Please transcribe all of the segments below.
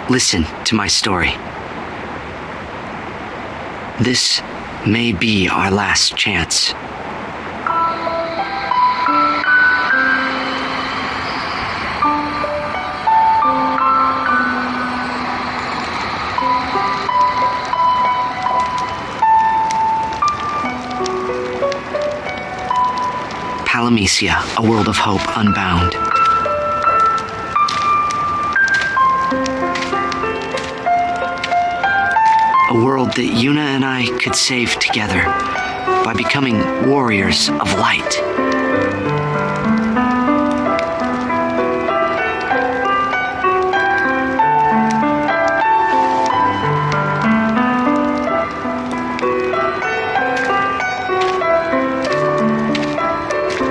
Listen to my story. This may be our last chance. Palamecia, a world of hope unbound. A world that Yuna and I could save together by becoming warriors of light.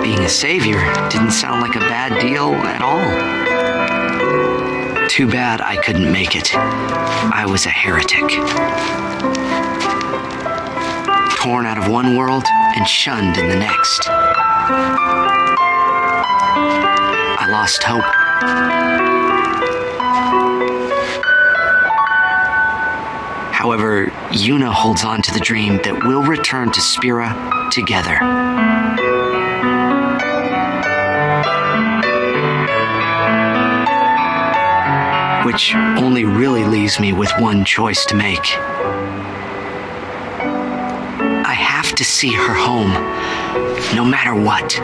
Being a savior didn't sound like a bad deal at all. Too bad I couldn't make it. I was a heretic. Torn out of one world and shunned in the next. I lost hope. However, Yuna holds on to the dream that we'll return to Spira together. Which only really leaves me with one choice to make. I have to see her home, no matter what.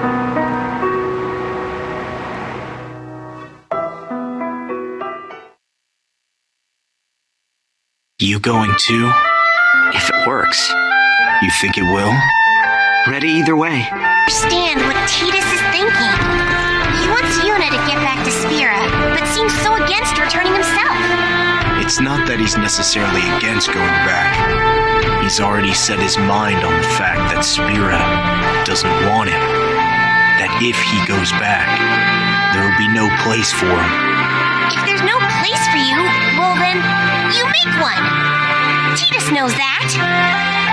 You going too? If it works. You think it will? Ready either way. Understand what Tidus is thinking. He wants Yuna to get back to Spira, but seems so against returning himself. It's not that he's necessarily against going back. He's already set his mind on the fact that Spira doesn't want him. That if he goes back, there will be no place for him. If there's no place for you, well then, you make one. Tidus knows that.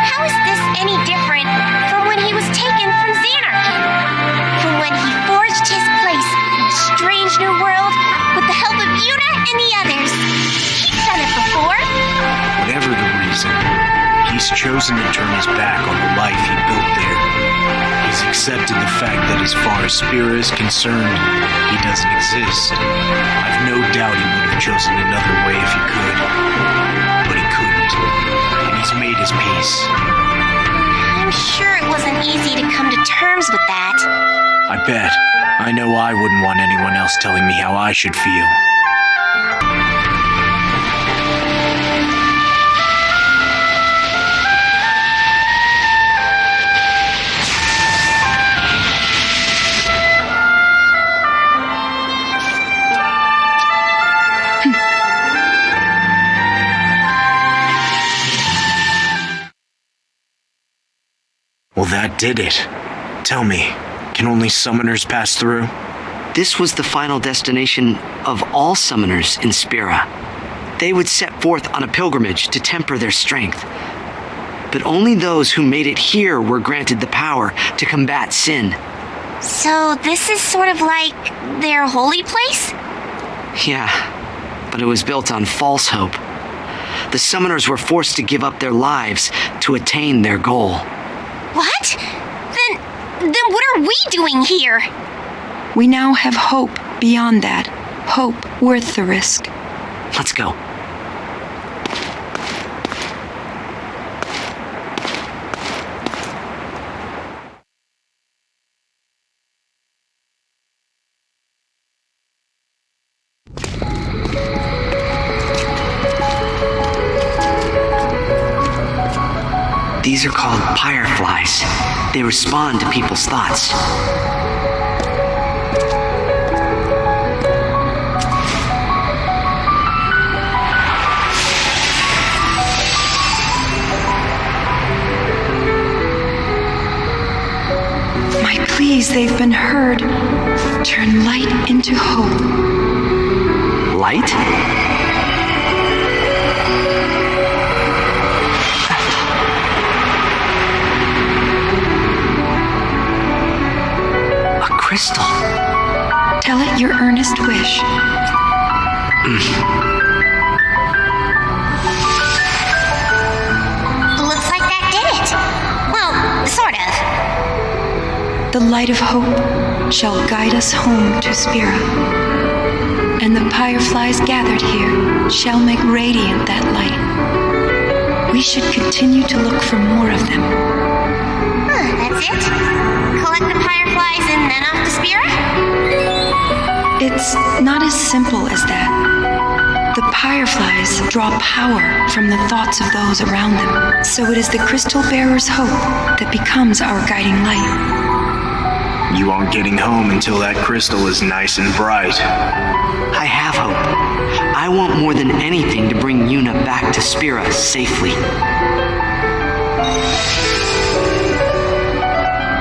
How is this any different from when he was taken from Xanarchy? From when he forged his place in a strange new world with the help of Yuna and the others. He's done it before. Whatever the reason, he's chosen to turn his back on the life he built there. He's accepted the fact that as far as Spira is concerned, he doesn't exist. I've no doubt he would have chosen another way if he could. But he couldn't. And he's made his peace. I'm sure it wasn't easy to come to terms with that. I bet. I know I wouldn't want anyone else telling me how I should feel. Well, that did it. Tell me, can only summoners pass through? This was the final destination of all summoners in Spira. They would set forth on a pilgrimage to temper their strength. But only those who made it here were granted the power to combat sin. So this is sort of like their holy place? Yeah, but it was built on false hope. The summoners were forced to give up their lives to attain their goal. What? Then what are we doing here? We now have hope beyond that. Hope worth the risk. Let's go. These are called Fireflies. They respond to people's thoughts. My pleas, they've been heard. Turn light into hope. Light? Crystal. Tell it your earnest wish. the light of hope shall guide us home to Spira. And the Fireflies gathered here shall make radiant that light. We should continue to look for more of them. That's it? Collect the Fireflies and then off to Spira? It's not as simple as that. The Fireflies draw power from the thoughts of those around them, so it is the Crystal Bearer's hope that becomes our guiding light. You aren't getting home until that crystal is nice and bright. I have hope. I want more than anything to bring Yuna back to Spira safely.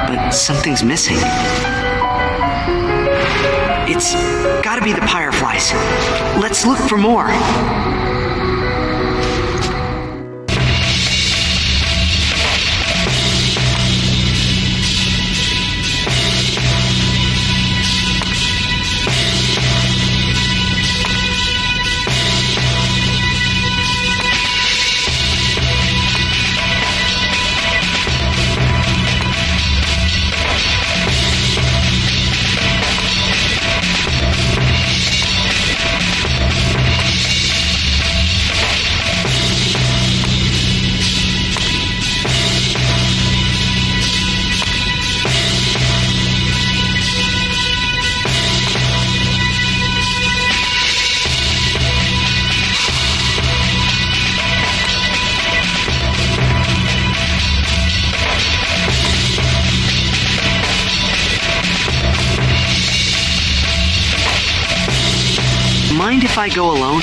But something's missing. It's gotta be the Fireflies. Let's look for more. Mind if I go alone?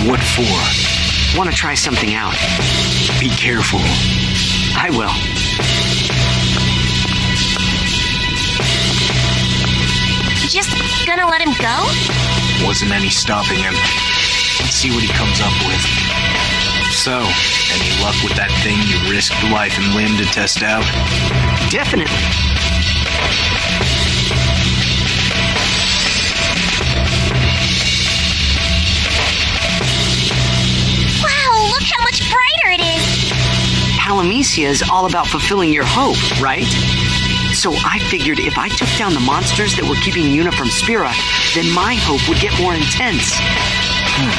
What for? Want to try something out. Be careful. I will. Just gonna let him go? Wasn't any stopping him. Let's see what he comes up with. So, any luck with that thing you risked life and limb to test out? Definitely. Wow, look how much brighter it is! Palamecia is all about fulfilling your hope, right? So I figured if I took down the monsters that were keeping Yuna from Spira, then my hope would get more intense. And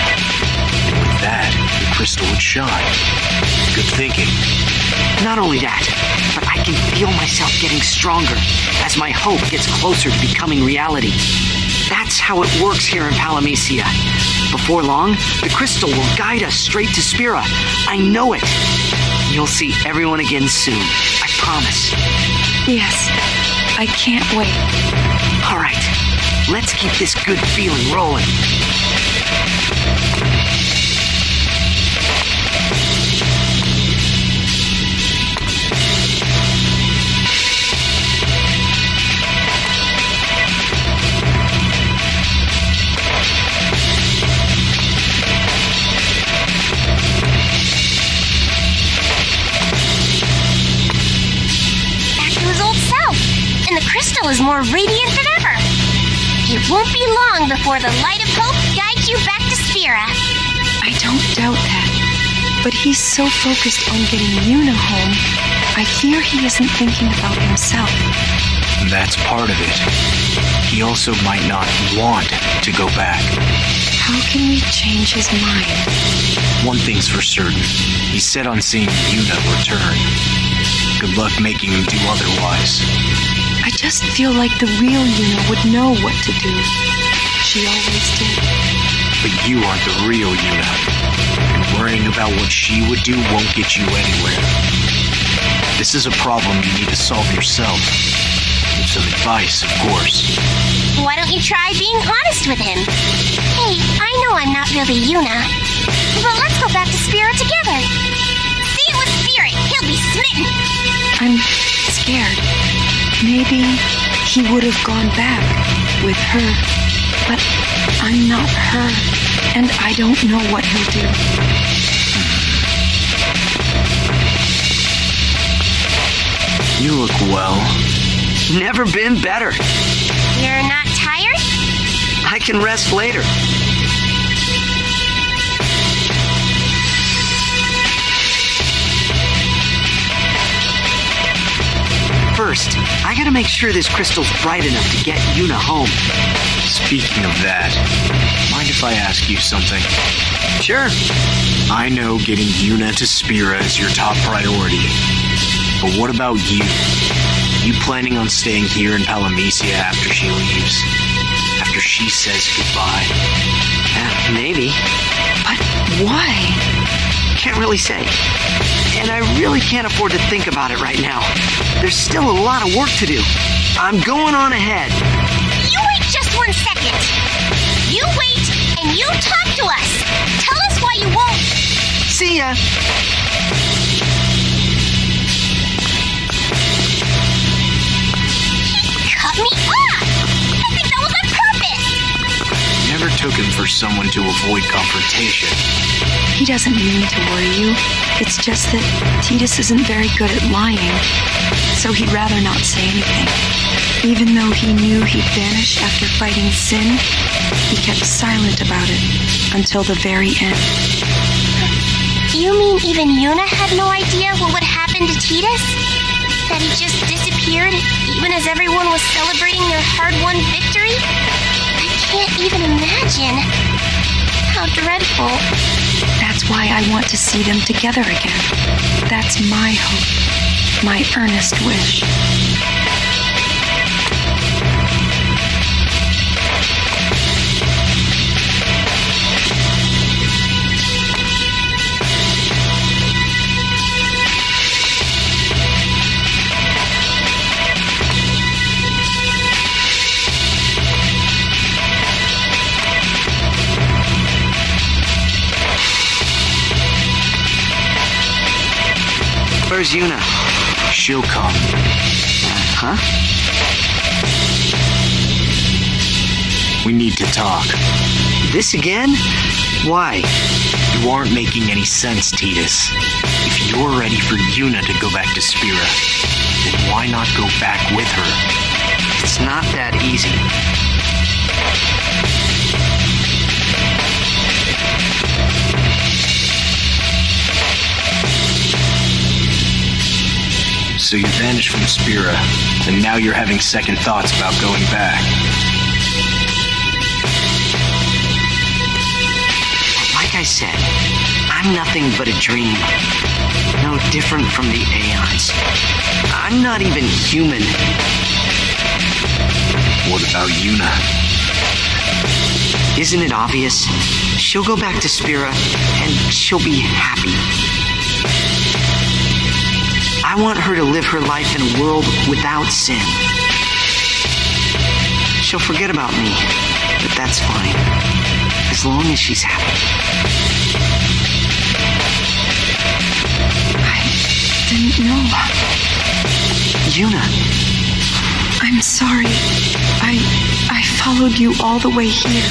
with that, the crystal would shine. Good thinking. Not only that, but I can feel myself getting stronger as my hope gets closer to becoming reality. That's how it works here in Palamecia. Before long, the crystal will guide us straight to Spira. I know it. You'll see everyone again soon. I promise. Yes, I can't wait. All right, let's keep this good feeling rolling. Is more radiant than ever. It won't be long before the light of hope guides you back to Spira. I don't doubt that. But he's so focused on getting Yuna home, I fear he isn't thinking about himself. That's part of it. He also might not want to go back. How can we change his mind? One thing's for certain. He's set on seeing Yuna return. Good luck making him do otherwise. I just feel like the real Yuna would know what to do. She always did. But you aren't the real Yuna. And worrying about what she would do won't get you anywhere. This is a problem you need to solve yourself. With some advice, of course. Why don't you try being honest with him? Hey, I know I'm not really Yuna. But let's go back to Spira together. See it with Spirit. He'll be smitten. I'm scared. Maybe he would have gone back with her, but I'm not her, and I don't know what he'll do. You look well. Never been better. You're not tired? I can rest later. first, I gotta make sure this crystal's bright enough to get Yuna home. Speaking of that, mind if I ask you something? Sure. I know getting Yuna to Spira is your top priority. But what about you? You planning on staying here in Palamecia after she leaves? After she says goodbye? Maybe. But why? Can't really say. And I really can't afford to think about it right now. There's still a lot of work to do. I'm going on ahead. You wait just 1 second. You wait and you talk to us. Tell us why you won't. See ya. Cut me off. I think that was on purpose. Never took him for someone to avoid confrontation. He doesn't mean to worry you. It's just that Titus isn't very good at lying, so he'd rather not say anything. Even though he knew he'd vanish after fighting Sin, he kept silent about it until the very end. You mean even Yuna had no idea what would happen to Titus? That he just disappeared even as everyone was celebrating their hard-won victory? I can't even imagine. How dreadful. That's why I want to see them together again. That's my hope, my earnest wish. Where's Yuna? She'll come. Huh? We need to talk. This again? Why? You aren't making any sense, Titus. If you're ready for Yuna to go back to Spira, then why not go back with her? It's not that easy. So you vanished from Spira, and now you're having second thoughts about going back. Like I said, I'm nothing but a dream. No different from the Aeons. I'm not even human. What about Yuna? Isn't it obvious? She'll go back to Spira, and she'll be happy. I want her to live her life in a world without sin. She'll forget about me, but that's fine, as long as she's happy. I didn't know. Yuna. I'm sorry. I followed you all the way here.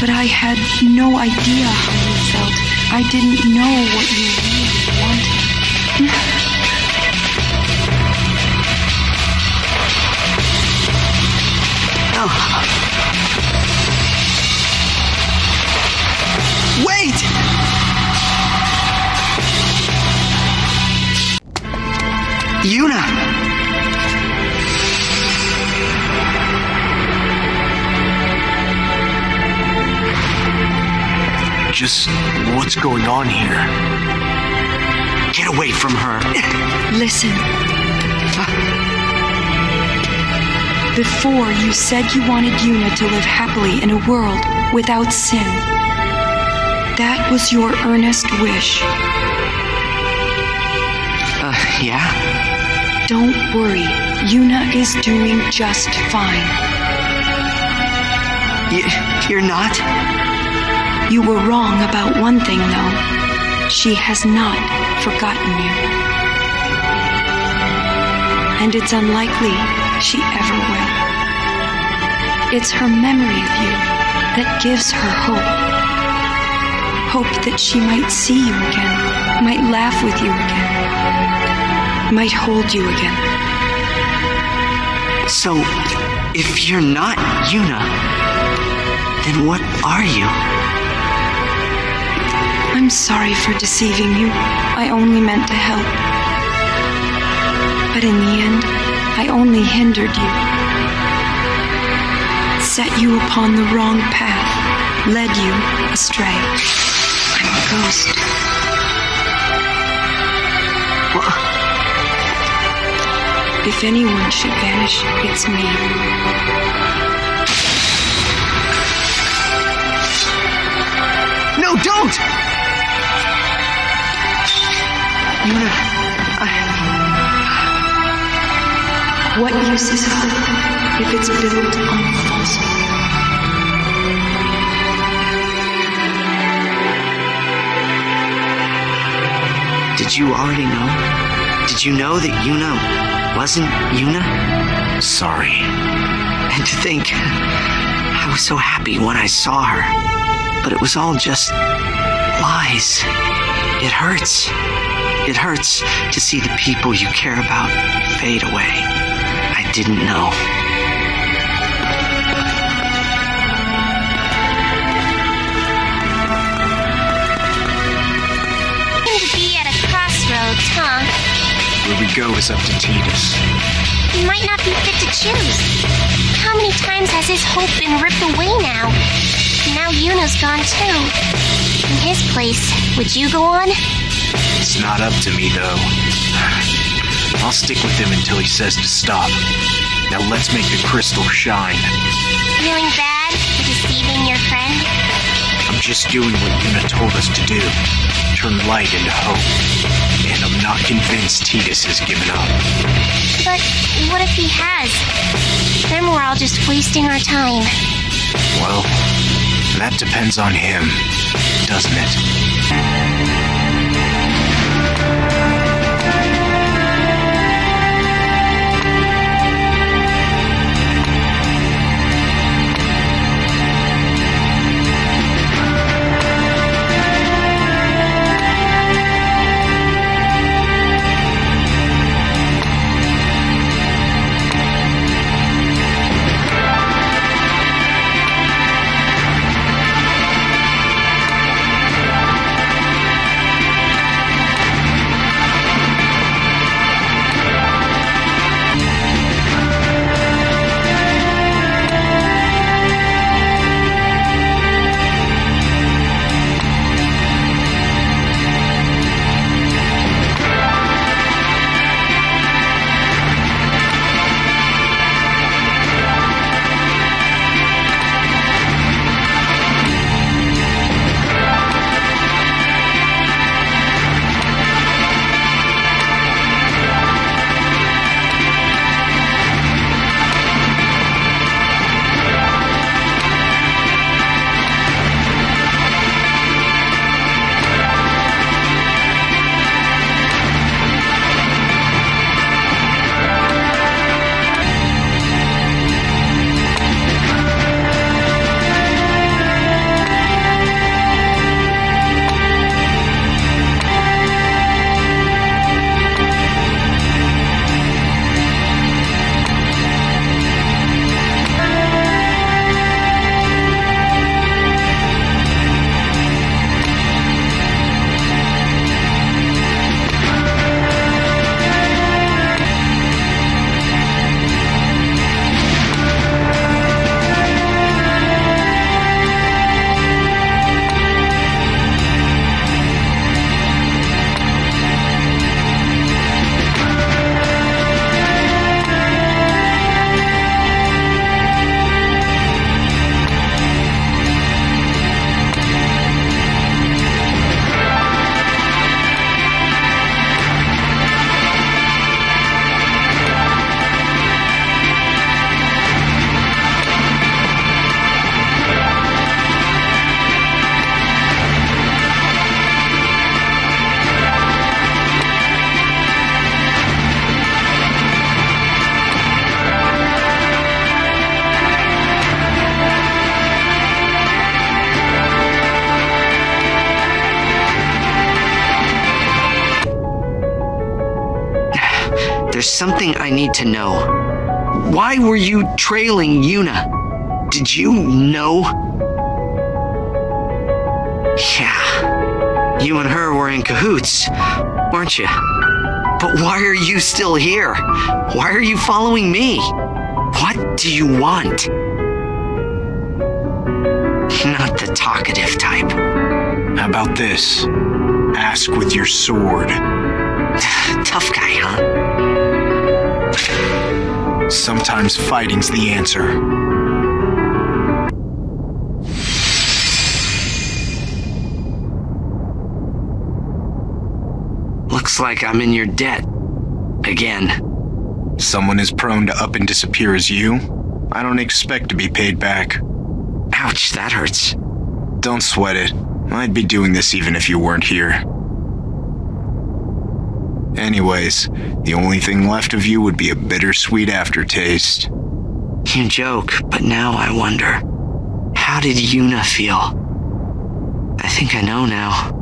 But I had no idea how you felt. I didn't know what you really wanted. Wait! Yuna! Just what's going on here? Get away from her. Listen. Before, you said you wanted Yuna to live happily in a world without sin. That was your earnest wish. Yeah? Don't worry. Yuna is doing just fine. You're not? You were wrong about one thing, though. She has not forgotten you. And it's unlikely she ever will. It's her memory of you that gives her hope. Hope that she might see you again, might laugh with you again, might hold you again. So, if you're not Yuna, then what are you? I'm sorry for deceiving you. I only meant to help. But in the end, I only hindered you, set you upon the wrong path, led you astray. I'm a ghost. If anyone should vanish, it's me. No, don't! Yuna, What use is hope if it's built on falsehood? Did you already know? Did you know that Yuna wasn't Yuna? Sorry. And to think, I was so happy when I saw her. But it was all just lies. It hurts. It hurts to see the people you care about fade away. I didn't know. Seem to be at a crossroads, huh? Where we go is up to Titus. He might not be fit to choose. How many times has his hope been ripped away now? And now Yuna's gone too. In his place, would you go on? It's not up to me, though. I'll stick with him until he says to stop. Now let's make the crystal shine. Feeling bad for deceiving your friend? I'm just doing what Yuna told us to do. Turn light into hope. And I'm not convinced Titus has given up. But what if he has? Then we're all just wasting our time. Well, that depends on him, doesn't it? There's something I need to know. Why were you trailing Yuna? Did you know? Yeah, you and her were in cahoots, weren't you? But why are you still here? Why are you following me? What do you want? Not the talkative type. How about this? Ask with your sword. Tough guy, huh? Sometimes fighting's the answer. Looks like I'm in your debt. Again. Someone as prone to up and disappear as you? I don't expect to be paid back. Ouch, that hurts. Don't sweat it. I'd be doing this even if you weren't here. Anyways, the only thing left of you would be a bittersweet aftertaste. You joke, but now I wonder. How did Yuna feel? I think I know now.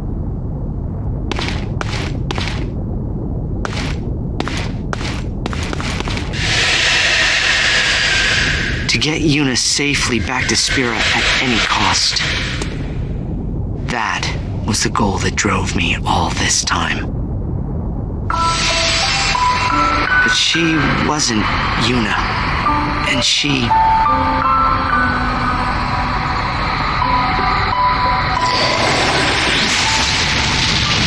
To get Yuna safely back to Spira at any cost. That was the goal that drove me all this time. But she wasn't Yuna. And she...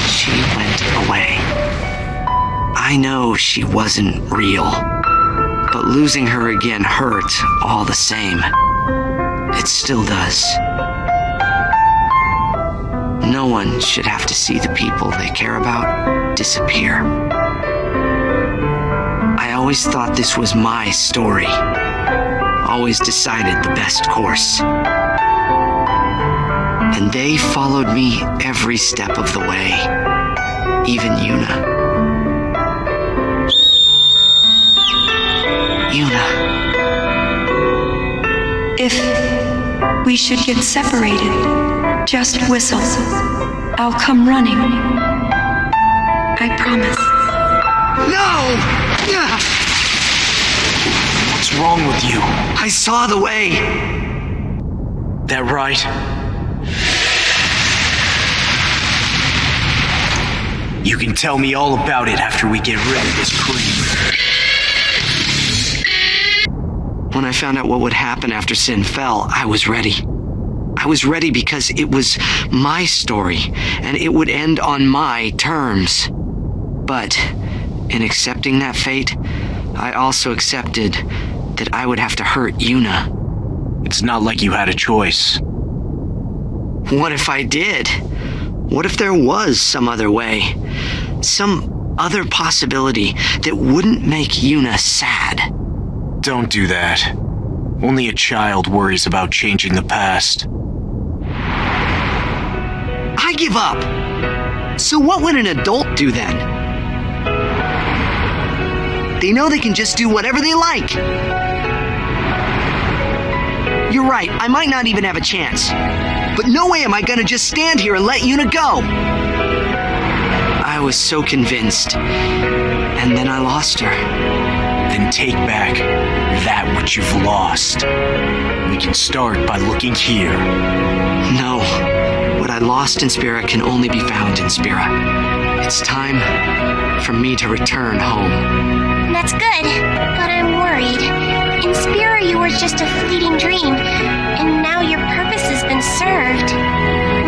She went away. I know she wasn't real. But losing her again hurt all the same. It still does. No one should have to see the people they care about disappear. I always thought this was my story. Always decided the best course. And they followed me every step of the way. Even Yuna. Yuna. If we should get separated, just whistle. I'll come running. I promise. No! What's wrong with you? I saw the way. That right? You can tell me all about it after we get rid of this creep. When I found out what would happen after Sin fell, I was ready. I was ready because it was my story, and it would end on my terms. But in accepting that fate, I also accepted that I would have to hurt Yuna. It's not like you had a choice. What if I did? What if there was some other way? Some other possibility that wouldn't make Yuna sad? Don't do that. Only a child worries about changing the past. I give up. So what would an adult do then? They know they can just do whatever they like. You're right, I might not even have a chance. But no way am I gonna just stand here and let Yuna go. I was so convinced. And then I lost her. Then take back that which you've lost. We can start by looking here. No. What I lost in Spira can only be found in Spira. It's time for me to return home. That's good, but I'm worried. In Spira, you were just a fleeting dream, and now your purpose has been served.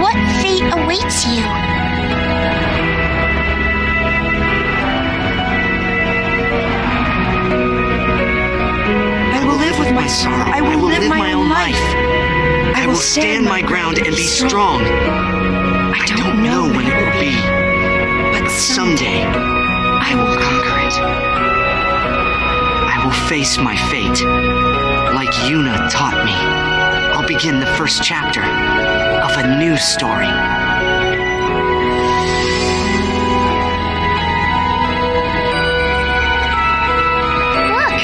What fate awaits you? I will live with my sorrow. I will live my own life. I will stand my ground and be strong. I don't know when it will be, but someday I will conquer it. I will face my fate, like Yuna taught me. I'll begin the first chapter of a new story. Look,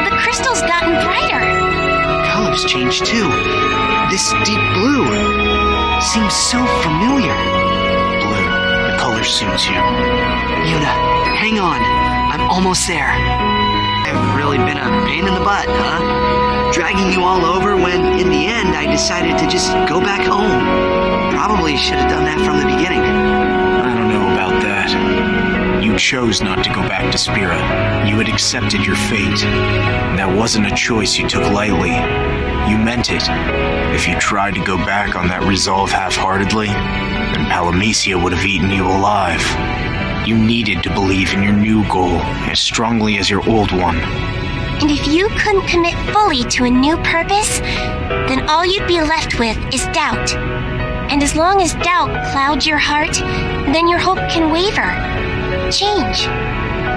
the crystal's gotten brighter. Colors change too. This deep blue seems so familiar. Blue, the color suits you. Yuna, hang on. I'm almost there. I've really been a pain in the butt, huh? Dragging you all over when, in the end, I decided to just go back home. Probably should have done that from the beginning. I don't know about that. You you chose not to go back to Spira. You had accepted your fate. And that wasn't a choice you took lightly. You meant it. If you tried to go back on that resolve half-heartedly, then Palamecia would have eaten you alive. You needed to believe in your new goal as strongly as your old one. And if you couldn't commit fully to a new purpose, then all you'd be left with is doubt. And as long as doubt clouds your heart, then your hope can waver, change.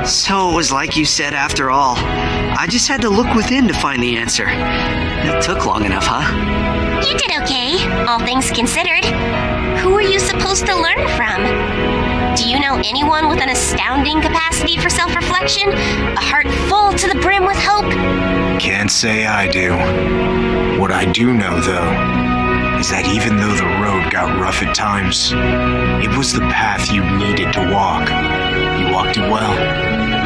So it was like you said after all. I just had to look within to find the answer. It took long enough, huh? You did okay, all things considered. Who are you supposed to learn from? Do you know anyone with an astounding capacity for self-reflection? A heart full to the brim with hope? Can't say I do. What I do know, though, is that even though the road got rough at times, it was the path you needed to walk. You walked it well.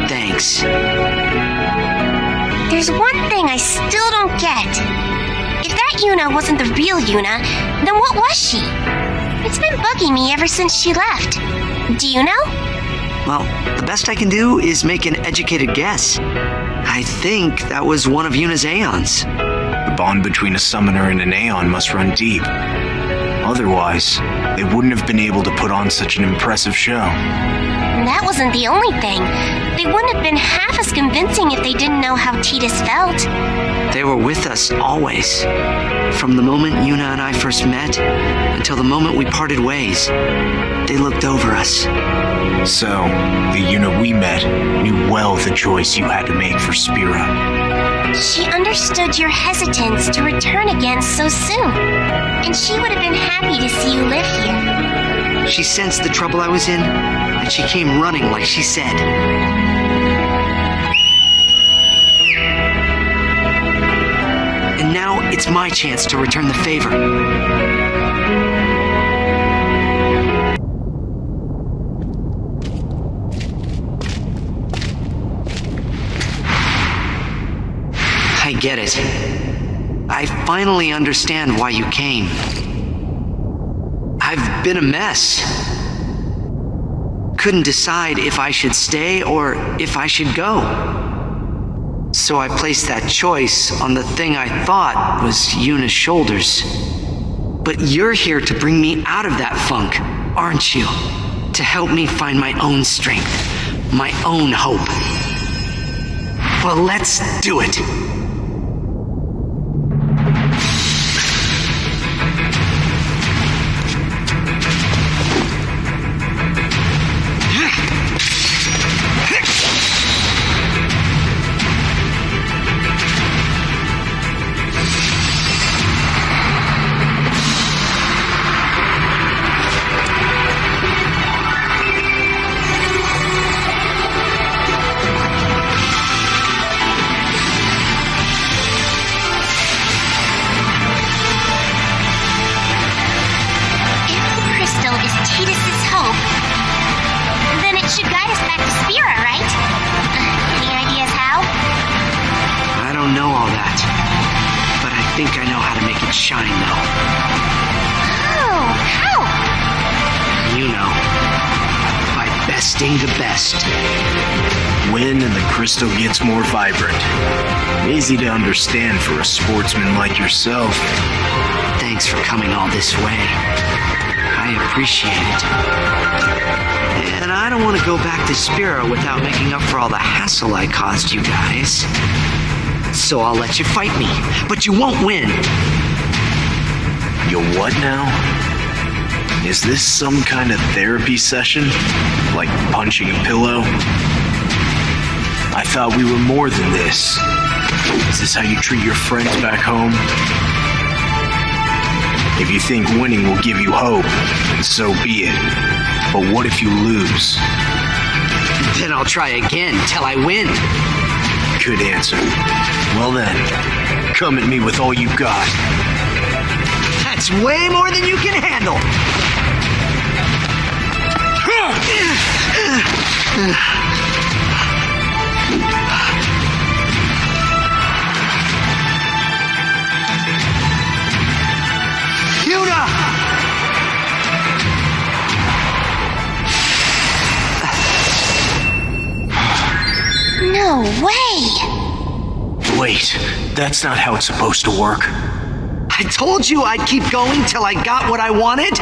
Thanks. There's one thing I still don't get. If that Yuna wasn't the real Yuna, then what was she? It's been bugging me ever since she left. Do you know? Well, the best I can do is make an educated guess. I think that was one of Yuna's Aeons. The bond between a summoner and an Aeon must run deep. Otherwise, they wouldn't have been able to put on such an impressive show. That wasn't the only thing. They wouldn't have been half as convincing if they didn't know how Titus felt. They were with us always. From the moment Yuna and I first met until the moment we parted ways, they looked over us. So, the Yuna we met knew well the choice you had to make for Spira. She understood your hesitance to return again so soon, and she would have been happy to see you live here. She sensed the trouble I was in, and she came running like she said. And now it's my chance to return the favor. I get it. I finally understand why you came. I've been a mess. Couldn't decide if I should stay or if I should go. So I placed that choice on the thing I thought was Yuna's shoulders. But you're here to bring me out of that funk, aren't you? To help me find my own strength, my own hope. Well, let's do it. Shine, though. Oh, how? You know, by besting the best. When and the crystal gets more vibrant. Easy to understand for a sportsman like yourself. Thanks for coming all this way. I appreciate it. And I don't want to go back to Spira without making up for all the hassle I caused you guys. So I'll let you fight me, but you won't win. You'll what now? Is this some kind of therapy session? Like punching a pillow? I thought we were more than this. Is this how you treat your friends back home? If you think winning will give you hope, then so be it. But what if you lose? Then I'll try again till I win. Good answer. Well then, come at me with all you've got. That's way more than you can handle. Yuna! way! Wait, that's not how it's supposed to work. I told you I'd keep going till I got what I wanted.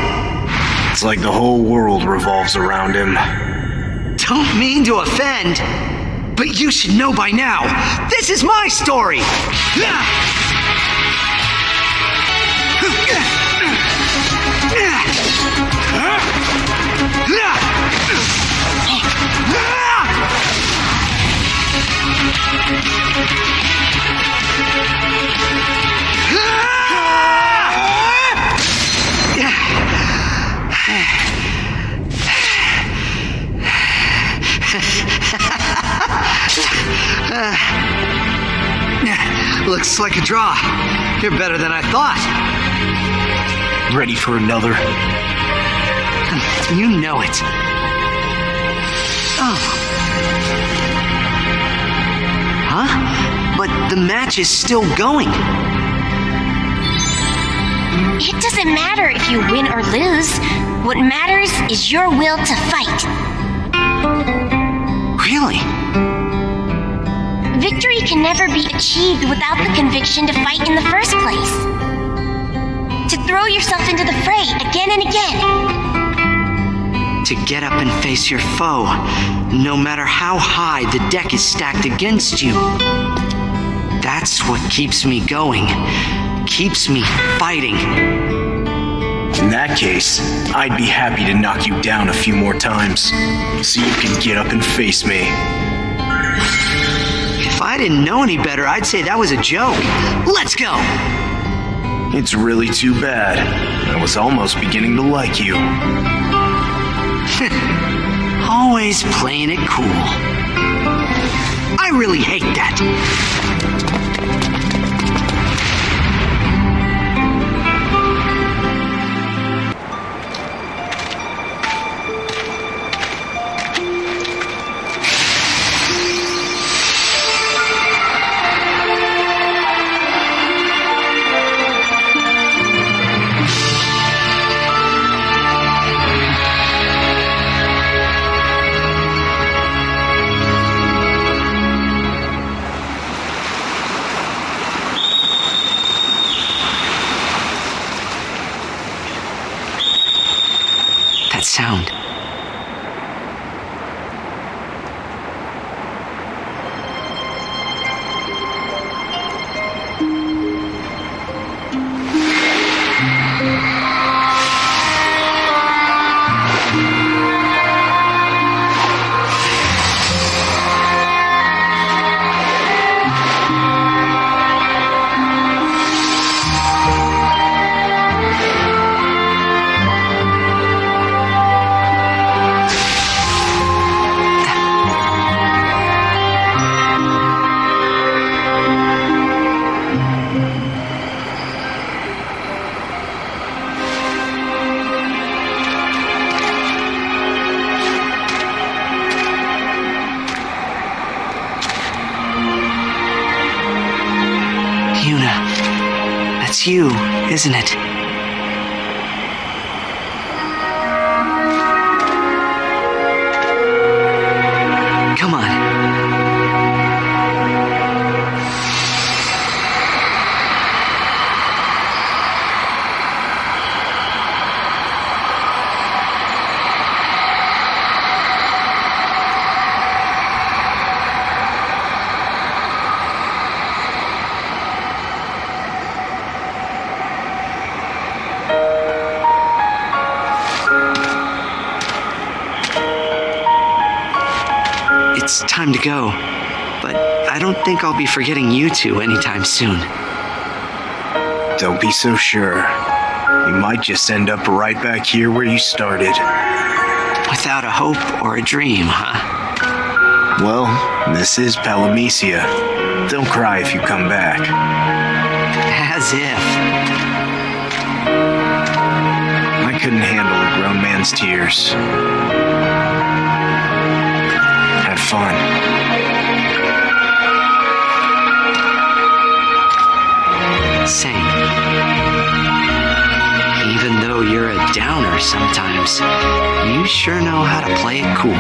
It's like the whole world revolves around him. Don't mean to offend, but you should know by now. This is my story. Looks like a draw. You're better than I thought. Ready for another? You know it. Oh. Huh? But the match is still going. It doesn't matter if you win or lose. What matters is your will to fight. Really? Victory can never be achieved without the conviction to fight in the first place. To throw yourself into the fray again and again. To get up and face your foe, no matter how high the deck is stacked against you. That's what keeps me going, keeps me fighting. In that case, I'd be happy to knock you down a few more times, so you can get up and face me. If I didn't know any better, I'd say that was a joke. Let's go! It's really too bad. I was almost beginning to like you. Always playing it cool. I really hate that. Sound. That's you, isn't it? Come on. It's time to go, but I don't think I'll be forgetting you two anytime soon. Don't be so sure. You might just end up right back here where you started. Without a hope or a dream, huh? Well, this is Palamecia. Don't cry if you come back. As if. I couldn't handle a grown man's tears. Have fun. Same. Even though you're a downer sometimes, you sure know how to play it cool.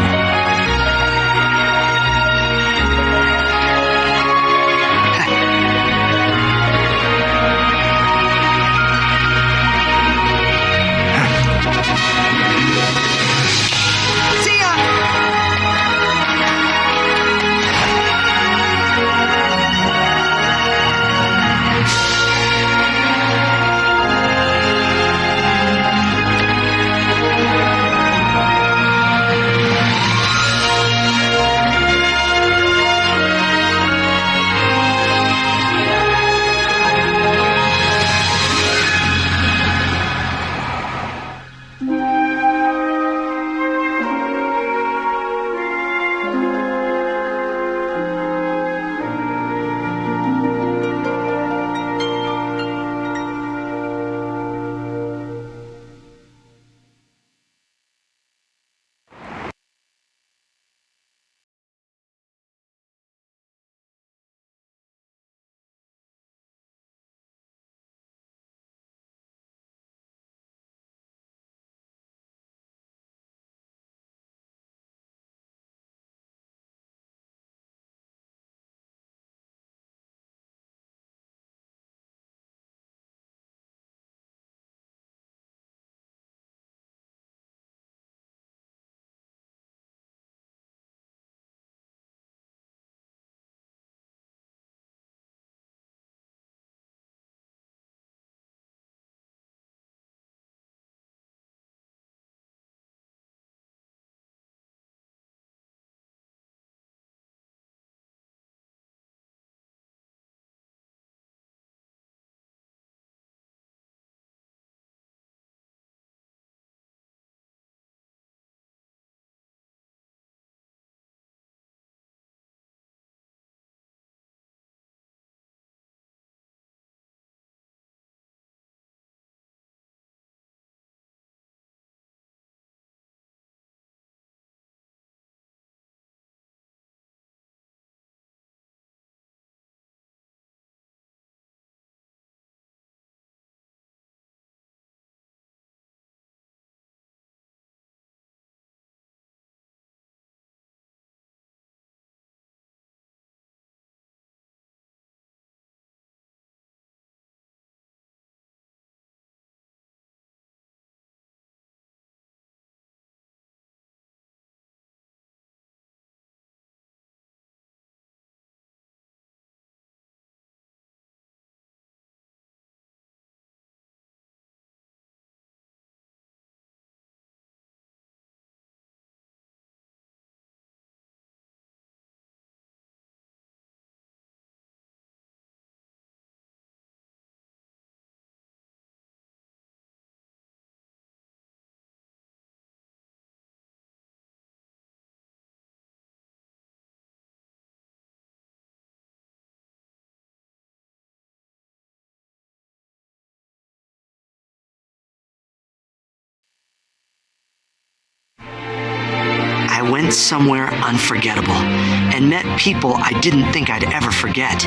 I went somewhere unforgettable and met people I didn't think I'd ever forget.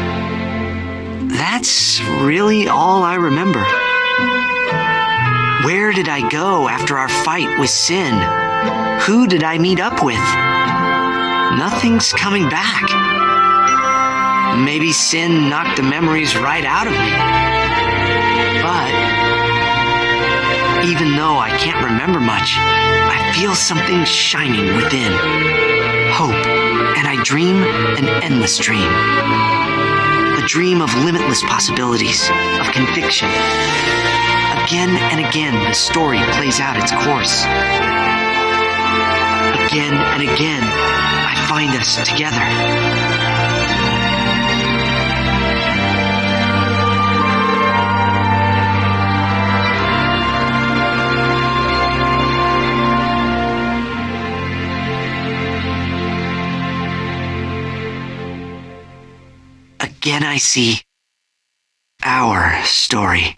That's really all I remember. Where did I go after our fight with Sin? Who did I meet up with? Nothing's coming back. Maybe Sin knocked the memories right out of me. But even though I can't remember much, I feel something shining within. Hope, and I dream an endless dream. A dream of limitless possibilities, of conviction. Again and again, the story plays out its course. Again and again, I find us together. Again I see our story.